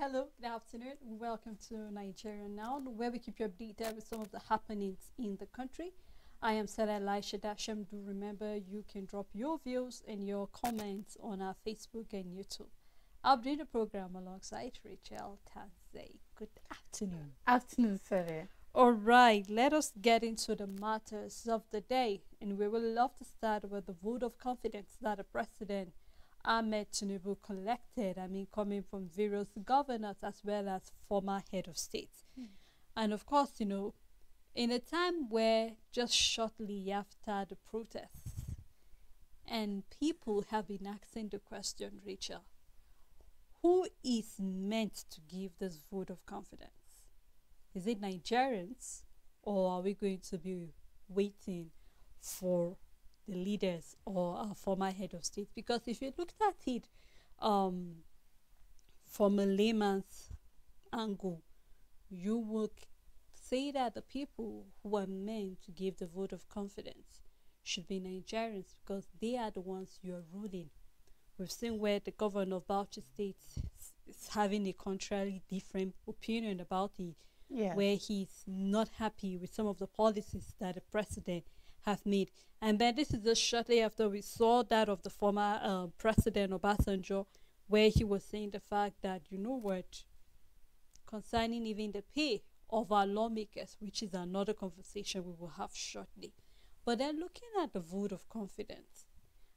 Hello, good afternoon. Welcome to Nigeria Now, where we keep you updated with some of the happenings in the country. I am Sarah Elisha Dasham. Do remember you can drop your views and your comments on our Facebook and YouTube. I'll be doing the program alongside Rachel Tanzay. Good afternoon. Afternoon, Sarah. All right, let us get into the matters of the day. And we will love to start with the vote of confidence that the president Ahmed Tinubu collected, coming from various governors as well as former head of state. And of course, in a time where just shortly after the protests, and people have been asking the question, Rachel, who is meant to give this vote of confidence? Is it Nigerians, or are we going to be waiting for the leaders or our former head of state? Because if you looked at it from a layman's angle, you would say that the people who are meant to give the vote of confidence should be Nigerians, because they are the ones you are ruling. We've seen where the governor of Bauchi State is having a contrary different opinion about it, where he's not happy with some of the policies that the president have made. And then this is just shortly after we saw that of the former president Obasanjo, where he was saying the fact that, concerning even the pay of our lawmakers, which is another conversation we will have shortly. But then looking at the vote of confidence,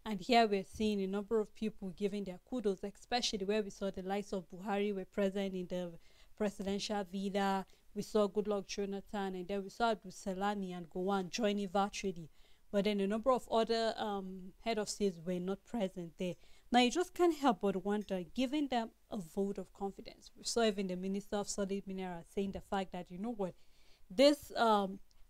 and here we're seeing a number of people giving their kudos, especially where we saw the likes of Buhari were present in the presidential villa. We saw Goodluck Jonathan, and then we saw Abdul Salami and Gowon joining virtually. But then a number of other head of states were not present there. Now, you just can't help but wonder, giving them a vote of confidence. We saw even the Minister of Solid Minerals saying the fact that, this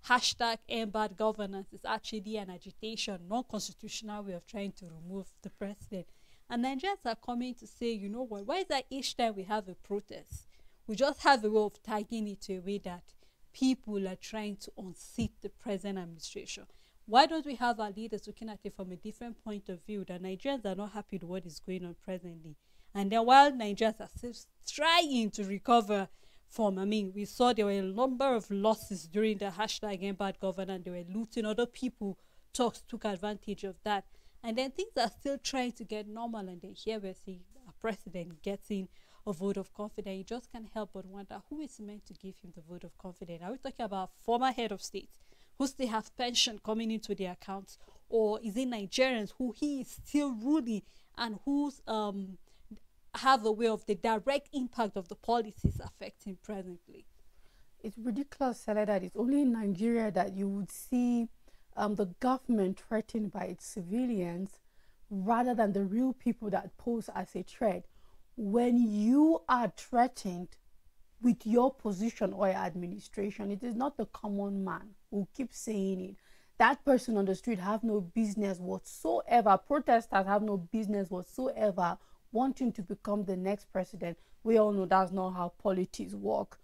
hashtag end bad governance is actually an agitation, non-constitutional way of trying to remove the president. And Nigerians are coming to say, why is that each time we have a protest, we just have a way of tagging it to a way that people are trying to unseat the present administration? Why don't we have our leaders looking at it from a different point of view, that Nigerians are not happy with what is going on presently? And then while Nigerians are still trying to recover from, we saw there were a number of losses during the hashtag end bad governance. They were looting, other people took advantage of that. And then things are still trying to get normal, and then here we're seeing a president getting a vote of confidence. You just can't help but wonder, who is meant to give him the vote of confidence? Are we talking about former head of state who still have pension coming into their accounts, or is it Nigerians who he is still ruling and who's have a way of the direct impact of the policies affecting presently? It's ridiculous, Sarah, that it's only in Nigeria that you would see the government threatened by its civilians rather than the real people that pose as a threat. When you are threatened with your position or your administration, it is not the common man who keeps saying it. That person on the street have no business whatsoever. Protesters have no business whatsoever wanting to become the next president. We all know that's not how politics work.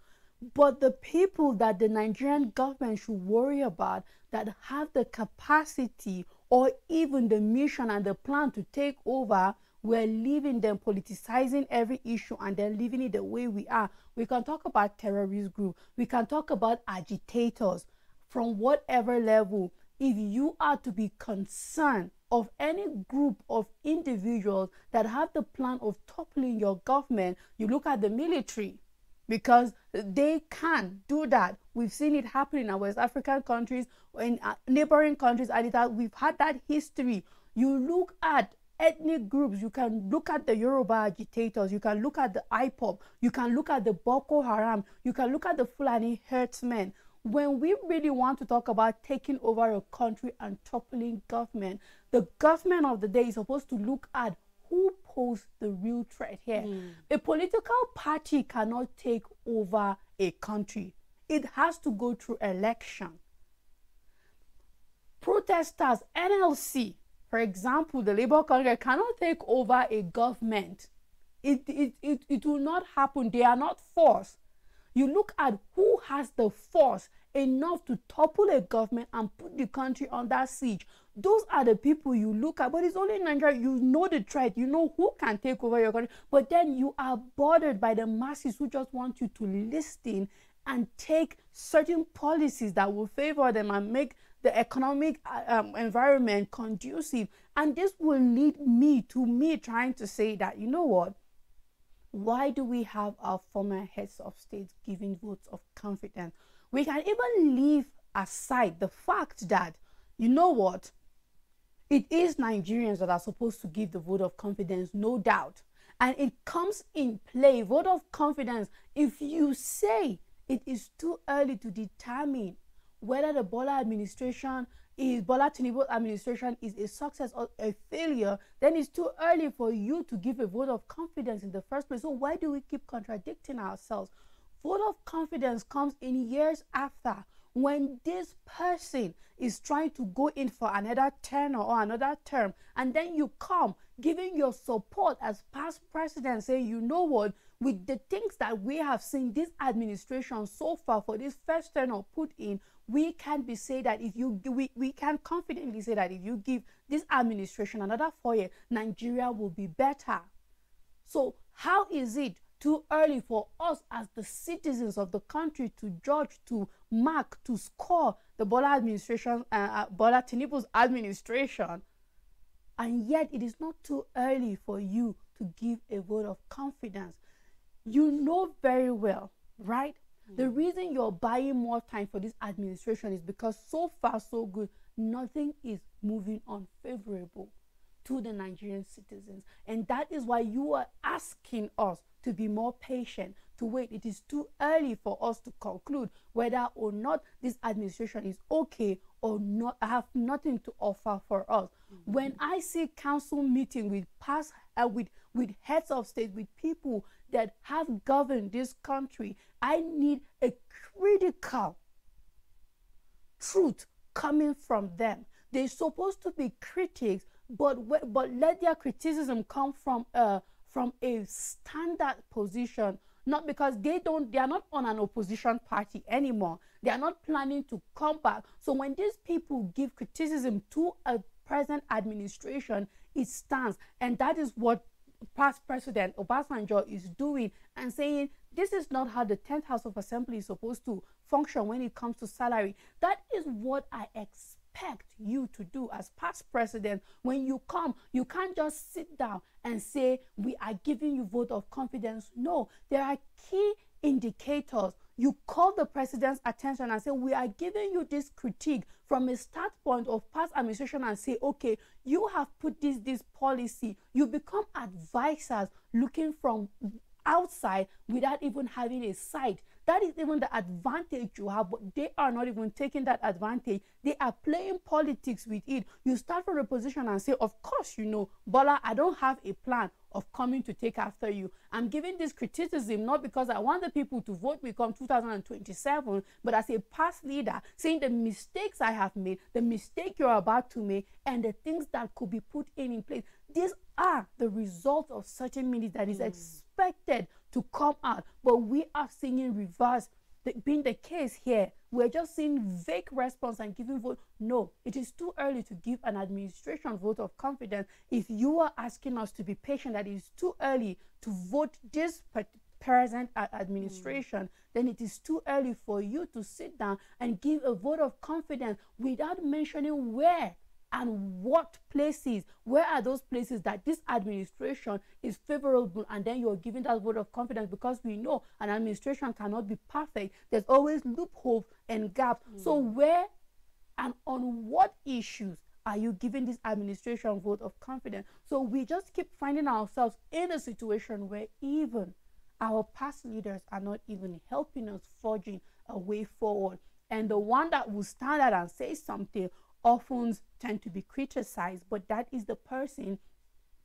But the people that the Nigerian government should worry about, that have the capacity or even the mission and the plan to take over, we're leaving them politicizing every issue and then leaving it the way we are. We can talk about terrorist group. We can talk about agitators from whatever level. If you are to be concerned of any group of individuals that have the plan of toppling your government, you look at the military, because they can do that. We've seen it happen in our West African countries, in neighboring countries, and we've had that history. You look at ethnic groups, you can look at the Yoruba agitators, you can look at the IPOB, you can look at the Boko Haram, you can look at the Fulani herdsmen. When we really want to talk about taking over a country and toppling government, the government of the day is supposed to look at who poses the real threat here. A political party cannot take over a country. It has to go through election. Protesters, NLC, for example, the Labour Congress, cannot take over a government. It will not happen. They are not forced. You look at who has the force enough to topple a government and put the country under siege. Those are the people you look at. But it's only in Nigeria, you know the threat, you know who can take over your country. But then you are bothered by the masses who just want you to listen and take certain policies that will favor them and make the economic environment conducive. And this will lead me to me trying to say that, you know what? Why do we have our former heads of state giving votes of confidence? We can even leave aside the fact that, you know what, it is Nigerians that are supposed to give the vote of confidence, no doubt. And it comes in play, vote of confidence, if you say it is too early to determine whether the Bola Tinubu administration is a success or a failure, then it's too early for you to give a vote of confidence in the first place. So why do we keep contradicting ourselves? Vote of confidence comes in years after, when this person is trying to go in for another tenure or another term, and then you come giving your support as past president, saying, you know what, with the things that we have seen this administration so far for this first tenure put in, we can say that if you we can confidently say that if you give this administration another 4 years, Nigeria will be better. So how is it too early for us as the citizens of the country to judge, to mark, to score the Bola Tinubu's administration? And yet it is not too early for you to give a vote of confidence. You know very well, right? The reason you're buying more time for this administration is because so far so good, nothing is moving on favorable to the Nigerian citizens. And that is why you are asking us to be more patient, to wait. It is too early for us to conclude whether or not this administration is okay or not, have nothing to offer for us. When I see council meeting with with heads of state, with people that have governed this country, I need a critical truth coming from them. They're supposed to be critics, but let their criticism come from a standard position, not because they are not on an opposition party anymore. They are not planning to come back. So when these people give criticism to a present administration, it stands. And that is what past President Obasanjo is doing, and saying this is not how the 10th House of Assembly is supposed to function when it comes to salary. That is what I expect you to do as past president. When you come, you can't just sit down and say we are giving you vote of confidence. No, there are key indicators. You call the president's attention and say, we are giving you this critique from a start point of past administration, and say, okay, you have put this policy. You become advisors looking from outside without even having a sight. That is even the advantage you have, but they are not even taking that advantage. They are playing politics with it. You start from a position and say, of course, you know, Bola, I don't have a plan of coming to take after you. I'm giving this criticism not because I want the people to vote me come 2027, but as a past leader, saying the mistakes I have made, the mistake you're about to make, and the things that could be put in place. These are the results of certain minutes that is expected to come out, but we are seeing in reverse being the case here. We're just seeing vague response and giving vote. No, it is too early to give an administration vote of confidence. If you are asking us to be patient, that it is too early to vote this present administration, then it is too early for you to sit down and give a vote of confidence without mentioning where and what places, where are those places that this administration is favorable, and then you're giving that vote of confidence, because we know an administration cannot be perfect. There's always loopholes and gaps. So where and on what issues are you giving this administration vote of confidence? So we just keep finding ourselves in a situation where even our past leaders are not even helping us forging a way forward. And the one that will stand out and say something often tend to be criticized, but that is the person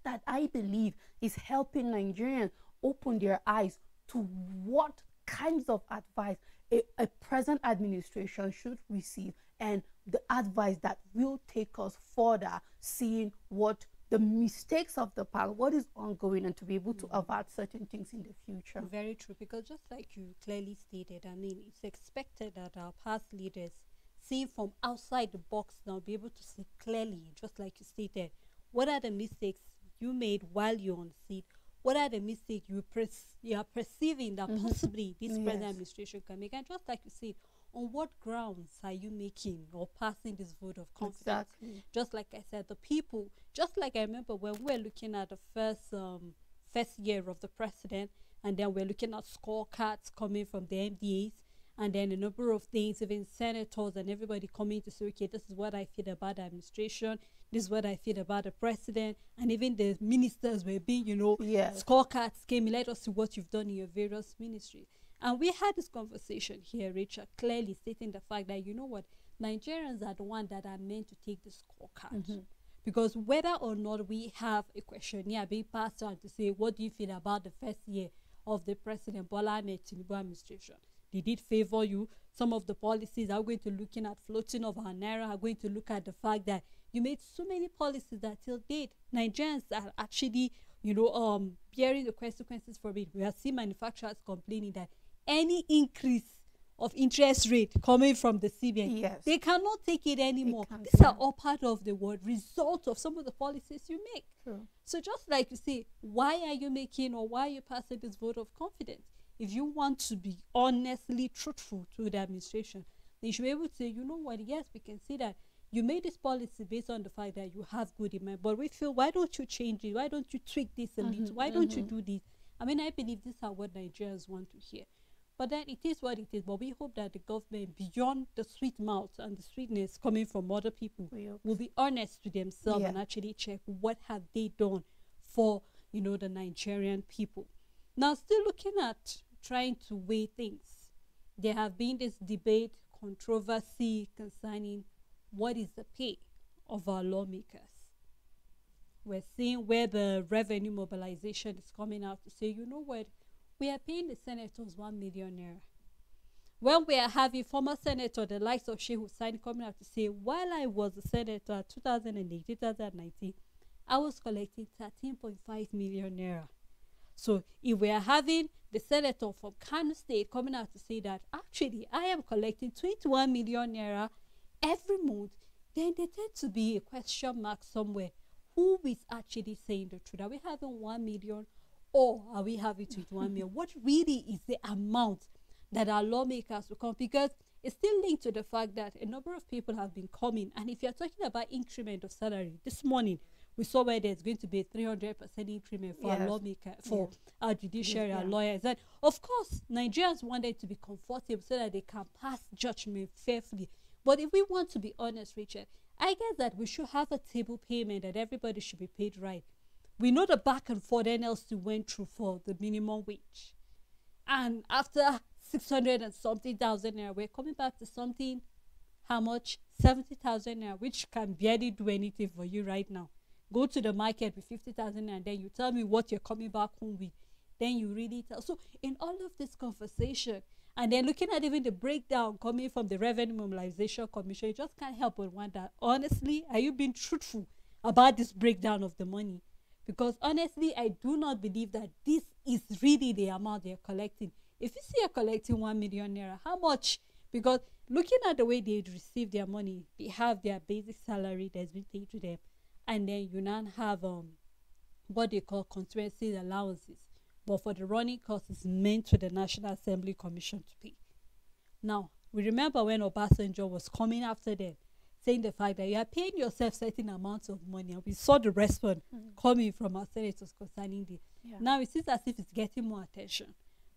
that I believe is helping Nigerians open their eyes to what kinds of advice a present administration should receive, and the advice that will take us further, seeing what the mistakes of the past, what is ongoing, and to be able to avert certain things in the future. Very true, because just like you clearly stated, I mean, it's expected that our past leaders seeing from outside the box now, be able to see clearly, just like you stated, what are the mistakes you made while you're on seat? What are the mistakes you are perceiving that possibly this present administration can make? And just like you said, on what grounds are you making or passing this vote of confidence? Exactly. Just like I said, the people, just like I remember when we were looking at the first year of the president, and then we're looking at scorecards coming from the MDAs, and then a number of things, even senators and everybody coming to say, okay, this is what I feel about the administration, this is what I feel about the president, and even the ministers were being, scorecards came, let us see what you've done in your various ministries. And we had this conversation here, Rachel, clearly stating the fact that, you know what, Nigerians are the ones that are meant to take the scorecard. Because whether or not we have a questionnaire being passed on to say, what do you feel about the first year of the President Bola Ahmed Tinubu administration? Did it favor you? Some of the policies are going to looking at floating of our naira, are going to look at the fact that you made so many policies that till date, Nigerians are actually, bearing the consequences from it. We have seen manufacturers complaining that any increase of interest rate coming from the CBN, they cannot take it anymore. These are all part of the result of some of the policies you make. So just like you say, why are you making or why are you passing this vote of confidence? If you want to be honestly truthful to the administration, then you should be able to say, you know what, yes, we can see that you made this policy based on the fact that you have good in mind, but we feel, why don't you change it? Why don't you tweak this a little? Why don't you do this? I mean, I believe these are what Nigerians want to hear. But then it is what it is. But we hope that the government, beyond the sweet mouth and the sweetness coming from other people, will be honest to themselves and actually check what have they done for, the Nigerian people. Now, still looking at trying to weigh things, there have been this debate, controversy concerning what is the pay of our lawmakers. We're seeing where the revenue mobilization is coming out to say, you know what, we are paying the senators 1 million naira. When we are having former senator, the likes of Sheikh Hussaini, coming out to say, while I was a senator 2008, 2019, I was collecting 13.5 million naira. So if we are having the senator from Kano State coming out to say that, actually, I am collecting 21 million naira every month, then there tends to be a question mark somewhere. Who is actually saying the truth? Are we having 1 million? Or are we having 21 million? What really is the amount that our lawmakers will come? Because it's still linked to the fact that a number of people have been coming. And if you're talking about increment of salary, this morning we saw where there's going to be a 300% increment for our lawmakers, for our judiciary, our lawyers. And of course, Nigerians wanted to be comfortable so that they can pass judgment fairly. But if we want to be honest, Richard, I guess that we should have a table payment that everybody should be paid right. We know the back and forth NLC went through for the minimum wage. And after 600 and something thousand naira, we're coming back to something, how much? 70,000 naira, which can barely do anything for you right now. Go to the market with 50,000 naira, and then you tell me what you're coming back home with. Then you really tell. So in all of this conversation, and then looking at even the breakdown coming from the Revenue Mobilization Commission, you just can't help but wonder, honestly, are you being truthful about this breakdown of the money? Because honestly, I do not believe that this is really the amount they're collecting. If you see you're collecting 1 million naira, how much? Because looking at the way they receive their money, they have their basic salary that's been paid to them. And then you now have what they call constituency allowances. But for the running costs, it's meant to the National Assembly Commission to pay. Now, we remember when Obasanjo was coming after them, saying the fact that you are paying yourself certain amounts of money, and we saw the response coming from our senators concerning this. Now it seems as if it's getting more attention.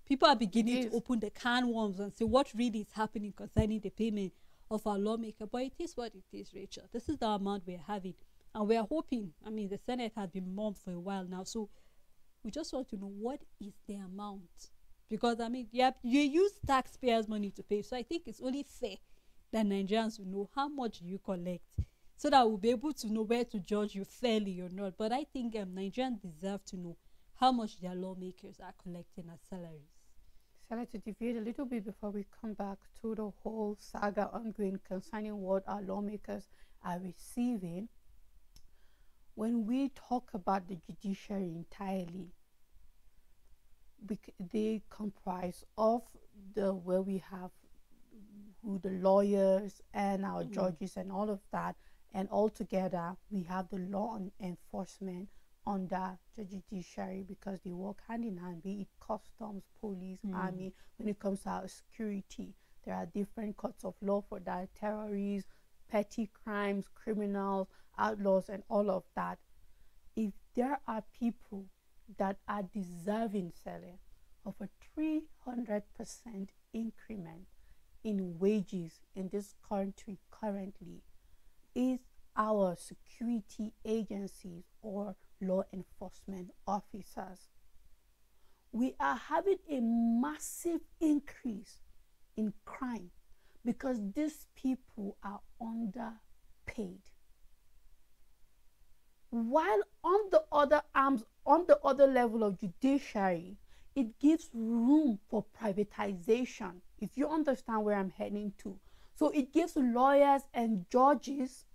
People are beginning to open the can worms and say what really is happening concerning the payment of our lawmaker. But it is what it is, Rachel. This is the amount we are having, and we are hoping. I mean, the Senate has been mum for a while now, so we just want to know what is the amount, because I mean, you use taxpayers' money to pay, so I think it's only fair that Nigerians will know how much you collect, so that we'll be able to know where to judge you fairly or not. But I think Nigerians deserve to know how much their lawmakers are collecting as salaries. So I'd like to deviate a little bit before we come back to the whole saga ongoing concerning what our lawmakers are receiving. When we talk about the judiciary entirely, they comprise of where we have who the lawyers and our judges and all of that, and all together we have the law enforcement under the judiciary, because they work hand in hand, be it customs, police, army. When it comes to our security, there are different courts of law for that: terrorists, petty crimes, criminals, outlaws, and all of that. If there are people that are deserving, Sele, of a 300% increment in wages in this country currently, is our security agencies or law enforcement officers. We are having a massive increase in crime because these people are underpaid. While on the other arms, on the other level of judiciary, it gives room for privatization, if you understand where I'm heading to. So it gives lawyers and judges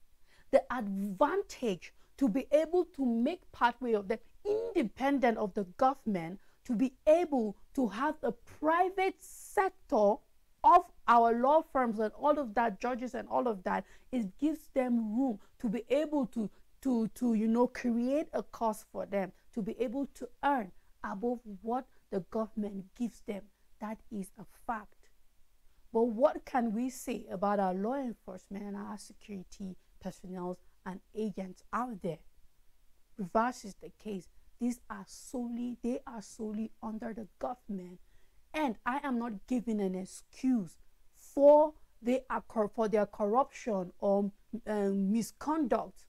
the advantage to be able to make pathway of them independent of the government, to be able to have a private sector of our law firms and all of that, judges and all of that. It gives them room to be able to create a cause for them, to be able to earn above what the government gives them. That is a fact. But what can we say about our law enforcement and our security personnel and agents out there? Reverse is the case. They are solely under the government. And I am not giving an excuse for their corruption or misconduct.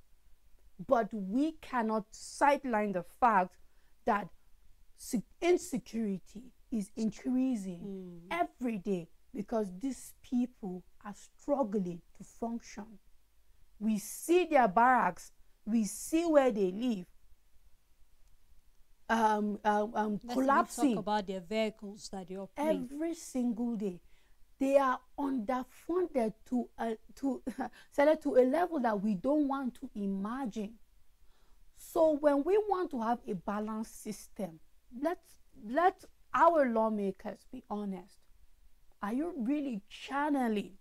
But we cannot sideline the fact that insecurity is increasing every day because these people are struggling to function. We see their barracks, we see where they live, collapsing. Talk about their vehicles that they operate every single day. They are underfunded to a level that we don't want to imagine. So when we want to have a balanced system, let our lawmakers be honest. Are you really channeling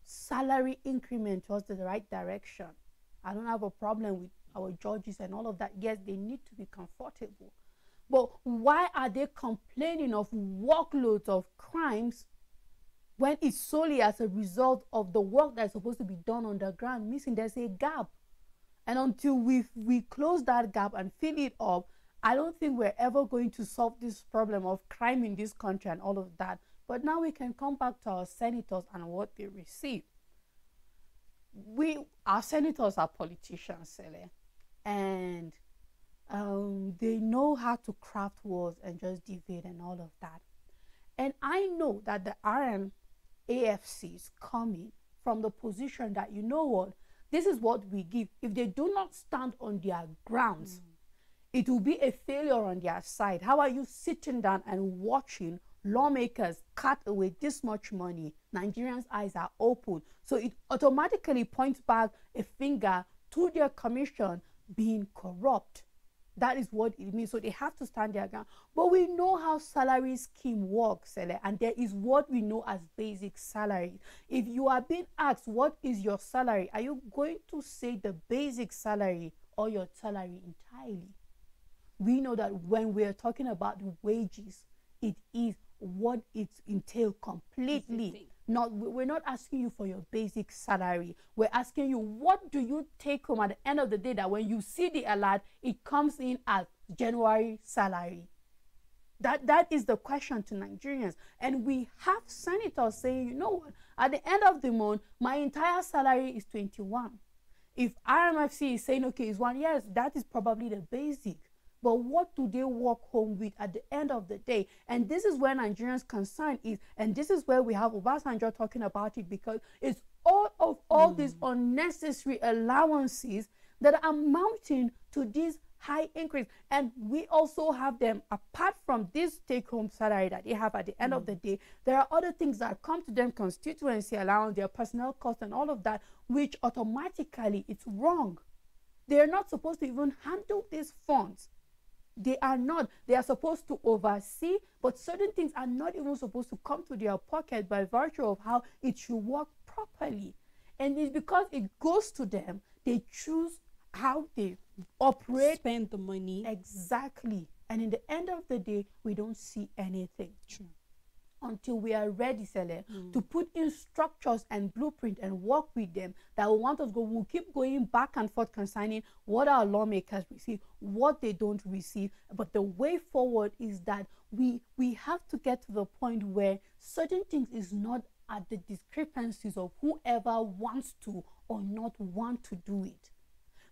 salary increment towards the right direction? I don't have a problem with our judges and all of that. Yes, they need to be comfortable. But why are they complaining of workloads of crimes when it's solely as a result of the work that's supposed to be done underground missing? There's a gap. And until we close that gap and fill it up, I don't think we're ever going to solve this problem of crime in this country and all of that. But now we can come back to our senators and what they receive. Our senators are politicians, Sele, and they know how to craft words and just divide and all of that. And I know that the RMAFC is coming from the position that, you know what, this is what we give. If they do not stand on their grounds, it will be a failure on their side. How are you sitting down and watching lawmakers cut away this much money? Nigerians' eyes are open. So it automatically points back a finger to their commission being corrupt. That is what it means. So they have to stand their ground. But we know how salary scheme works, and there is what we know as basic salary. If you are being asked, what is your salary? Are you going to say the basic salary or your salary entirely? We know that when we are talking about wages, it is what it entails completely. We're not asking you for your basic salary. We're asking you, what do you take home at the end of the day, that when you see the alert, it comes in as January salary? That is the question to Nigerians. And we have senators saying, you know what, at the end of the month, my entire salary is 21. If RMFC is saying, okay, it's 1 year, that is probably the basic. But what do they walk home with at the end of the day? And this is where Nigerians' concern is. And this is where we have Obasanjo talking about it, because it's all these unnecessary allowances that are mounting to this high increase. And we also have them, apart from this take-home salary that they have at the end of the day, there are other things that come to them: constituency allowance, their personnel costs and all of that, which automatically it's wrong. They're not supposed to even handle these funds. They are not. They are supposed to oversee, but certain things are not even supposed to come to their pocket by virtue of how it should work properly. And it's because it goes to them, they choose how they operate, spend the money. exactly. And in the end of the day, we don't see anything. True. Until we are ready, Sele, to put in structures and blueprint and work with them that will want us go. We'll keep going back and forth concerning what our lawmakers receive, what they don't receive. But the way forward is that we have to get to the point where certain things is not at the discrepancies of whoever wants to or not want to do it,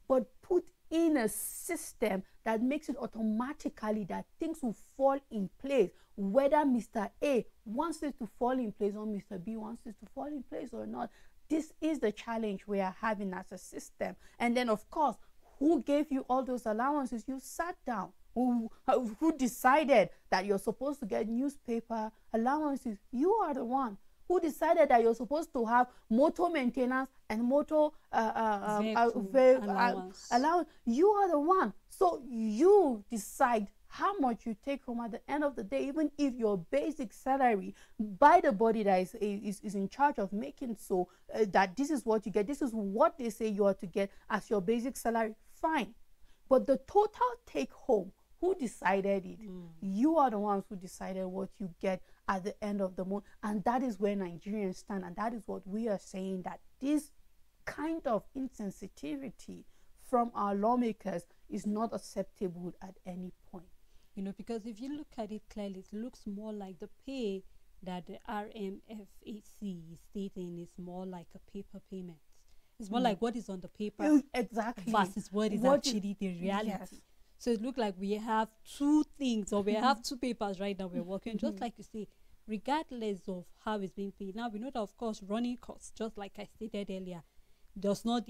but put in a system that makes it automatically that things will fall in place, whether Mr. A wants it to fall in place or Mr. B wants it to fall in place or not. This is the challenge we are having as a system. And then, of course, who gave you all those allowances? You sat down. Who decided that you're supposed to get newspaper allowances? You are the one. Who decided that you're supposed to have motor maintenance and motor allowance? You are the one. So you decide how much you take home at the end of the day, even if your basic salary by the body that is in charge of making so that this is what you get, this is what they say you are to get as your basic salary, fine. But the total take home, who decided it? You are the ones who decided what you get at the end of the month. And that is where Nigerians stand. And that is what we are saying, that this kind of insensitivity from our lawmakers is not acceptable at any point. You know, because if you look at it clearly, it looks more like the pay that the RMFAC is stating is more like a paper payment. It's more like what is on the paper exactly versus what is actually the reality. Yes. So it looks like we have two things, or we have two papers right now we're working, just like you say, regardless of how it's being paid. Now we know that, of course, running costs, just like I stated earlier, it's not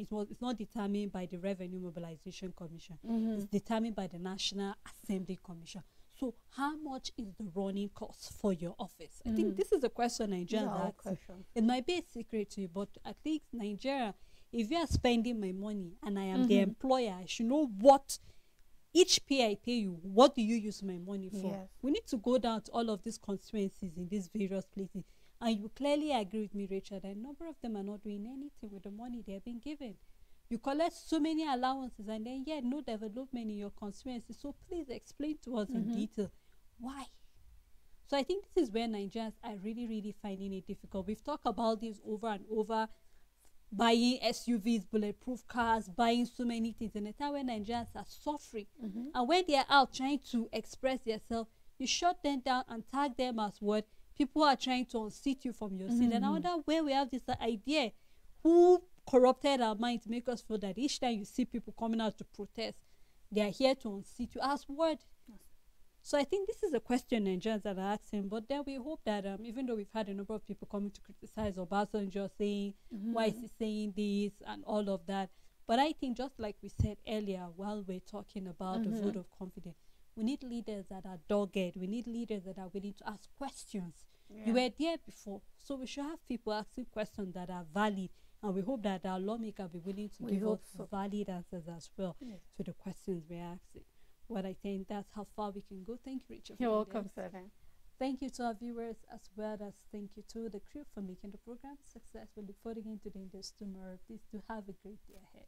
determined by the Revenue Mobilization Commission. It's determined by the National Assembly Commission. So how much is the running cost for your office? I think this is a question Nigerians ask. It might be a secret to you, but at least Nigeria, if you are spending my money and I am the employer, I should know what each pay I pay you, what do you use my money for? Yes. We need to go down to all of these constituencies in these various places. And you clearly agree with me, Rachel, that a number of them are not doing anything with the money they have been given. You collect so many allowances and then, no development in your constituency. So please explain to us in detail why. So I think this is where Nigerians are really, really finding it difficult. We've talked about this over and over. Buying SUVs, bulletproof cars, buying so many things in a time when Nigerians are suffering. And when they are out trying to express themselves, you shut them down and tag them as what? People are trying to unseat you from your seat. And I wonder where we have this idea. Who corrupted our mind to make us feel that each time you see people coming out to protest, they are here to unseat you as what? So I think this is a question Nigerians are asking, but then we hope that even though we've had a number of people coming to criticize Obasanjo, saying, why is he saying this and all of that, but I think just like we said earlier while we're talking about the vote of confidence, we need leaders that are dogged. We need leaders that are willing to ask questions. You were there before, so we should have people asking questions that are valid, and we hope that our lawmakers will be willing to give us valid answers as well to the questions we're asking. But I think that's how far we can go. Thank you, Rachel. You're welcome, Sarah. Thank you to our viewers, as well as thank you to the crew for making the program success. We look forward again to doing this tomorrow. Please do have a great day ahead.